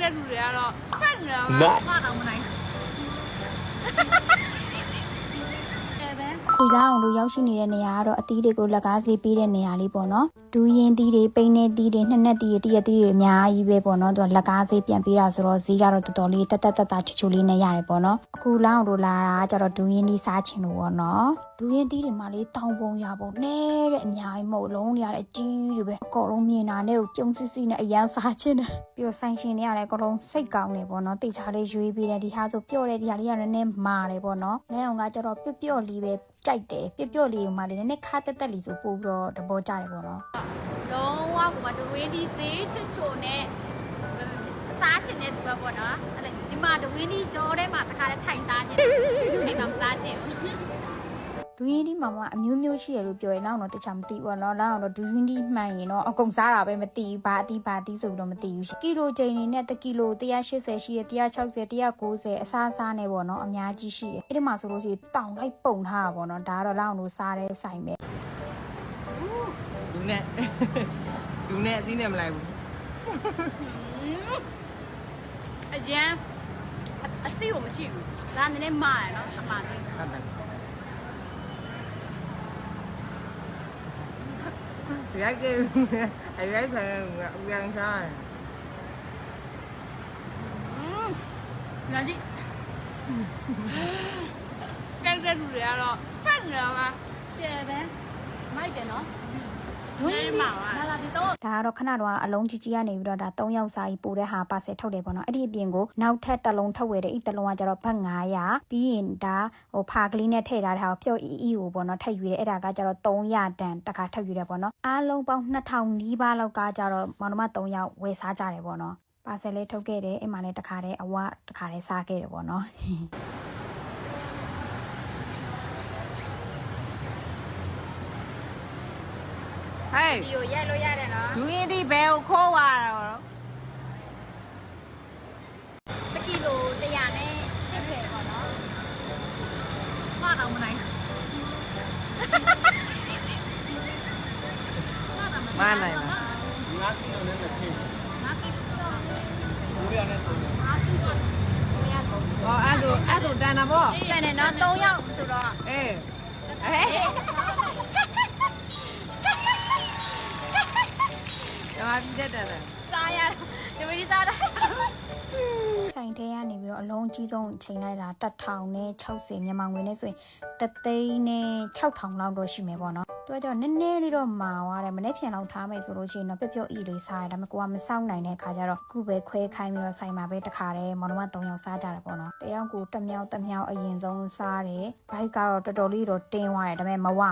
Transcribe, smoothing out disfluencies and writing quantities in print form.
တဲ့လူတွေကတော့ဖတ်နေတာပါဖတ်တော့မနိုင်ခွေသားအောင်တို့ရောက်ရှိနေတဲ့နေရာကတော့အသီးတွေကိုလက်ကားစေးပေးတဲ့နေရာလေးပေါ့နော်ဒူးရင်သီးတွေပိန်းနေသီးတွေနှစ်နက်သီးတွေတရက်သီးတွေအများကြီးပဲပေါ့နော်သူကလက်ကားစေးပြန်ပေးတာဆိုတော့ဈေးကတော့တော်တော်လေးတက်ချိုလေးနဲ့ရတယ်ပေါ့နော်အခုလောင်းအောင်တို့လာတာကျတော့ဒူးရင်သီးစားချင်လို့ပေါ့နော်ဒူးရင်သီးတွေမှာလေးတောင်းပုံရပုံနဲ့တဲ့အများကြီးမဟုတ်လုံးရတဲ့အကြီးတွေပဲအကောလုံးမြင်တာနဲ့ကိုပြုံးစစ်စစ်နဲ့အရန်စားချင်တယ်ပြီးတော့ဆိုင်ရှင်တွေကလည်းအကောလုံးစိတ်ကောင်းနေပေါ့နော်တိတ်ချလေးရွေးပေးတယ်ဒီဟာဆိုပြော့တဲ့ဒီဟာလေးကလည်းနည်းမာတယ်ပေါ့နော်လဲအောင်ကကျတော့ပျော့လေးပဲကြိုက်တယ်ပျော့လေးကိုမှလည်းနည်းနည်းခါတက်လေးဆိုပို့ပြီးတော့တဘောကြတယ်ပေါ့နော်လုံးဝကိုမှဒဝင်းဒီဈေးချွတ်ချိုနဲ့စားချင်တဲ့သူပဲပေါ့နော်အဲ့ဒီမှာဒဝင်းဒီကြောထဲမှာတခါတည်းထိုင်စားချင်အိမ်မှာမစားချင်ဘူးဒူးရင်ဒီမှာအမျိုးမျိုးရှိရလို့ပြောရင်နောက်တော့တခြားမသိဘူးเนาะလောက်တော့ဒူးရင်ဒီမှန်ရင်တော့အကုန်စားတာပဲမသိဘူးဘာအသီးဆိုတော့မသိဘူးရှိကီလိုချိန်နေနဲ့1ကီလို180ရှိရ160 190အစားစားနေပေါ့เนาะအများကြီးရှိတယ်အဲ့ဒီမှာဆိုလို့ရှိရင်တောင်လိုက်ပုံထားတာပေါ့เนาะဒါကတော့လောက်လို့စားတဲ့ဆိုင်ပဲလူနဲ့အသီးနဲ့မလိုက်ဘူးအကျန်းအစီကိုမရှိဘူးဒါနည်းနည်းမာရနော်အမှားသေးဟုတ်တယ်ရိုက်တယ်အရိုက်ဖန်ပြန်စားလာကြည့်ကဲတဲ့လူတွေကတော့ဖတ်နေတာကရှယ်ပဲမိုက်တယ်နော်ဝင်းမှာလာဒီတော့ဒါကတော့ခဏတော့အလုံးကြီးကနေပြီးတော့ဒါ3ယောက်စာကြီးပို့တဲ့ဟာပါဆယ်ထုတ်တယ်ပေါ့နော်အဲ့ဒီအပြင်ကိုနောက်ထပ်တစ်လုံးထုတ်ဝယ်တယ်အဲ့တစ်လုံးကကျတော့ဘတ်900ပြီးရင်ဒါဖာကလေးနဲ့ထည့်ထားတဲ့ဟာကိုဖြုတ်အီကိုပေါ့နော်ထည့်ယူတယ်အဲ့ဒါကကျတော့300တန်တစ်ခါထုတ်ယူတယ်ပေါ့နော်အားလုံးပေါင်း2000နီးပါးလောက်ကကျတော့မောင်နှမ3ယောက်ဝယ်စားကြတယ်ပေါ့နော်ပါဆယ်လေးထုတ်ခဲ့တယ်အဲ့မှာလည်းတစ်ခါတည်းအဝတစ်ခါတည်းစားခဲ့တယ်ပေါ့နော်ဟဲ့ဒီကိုရိုက်လို့ရတယ်နော်လူရင်းဒီဘယ်ကိုခိုးသွားတာရော1ကီလို100နဲ့80ပေါ့နော်မှတော့မနိုင်မနိုင်လား5ကီလိုနဲ့တစ်ထည့်5ကီလိုနဲ့5ကီလိုအဲ့ဒါတန်တာပေါ့တန်တယ်နော်3ယောက်ဆိုတော့အေးဒါမှပြတ်တယ်စားရဒီမီစားတာဆိုင်ထဲကနေပြီးတော့အလုံးကြီးဆုံးချိန်လိုက်တာ1060မြန်မာငွေနဲ့ဆိုရင်3,6000နဲ့6000လောက်တော့ရှိမယ်ပေါ့နော်သူကကြောင့်နည်းနည်းလေးတော့မာသွားတယ်မနေ့ပြန်လောက်ထားမယ်ဆိုလို့ရှိရင်တော့ပျော့အီလေးစားရတယ်ဒါပေမဲ့ကိုကမစောင့်နိုင်တဲ့ခါကျတော့ခုပဲခွဲခိုင်းပြီးတော့ဆိုင်မှာပဲတခါတည်းမောင်နှမ3ယောက်စားကြတယ်ပေါ့နော်တယောက်ကိုတစ်မြောက်အရင်ဆုံးစားတယ်ဘိုက်ကတော့တော်တော်လေးတော့တင်းသွားတယ်ဒါပေမဲ့မဝ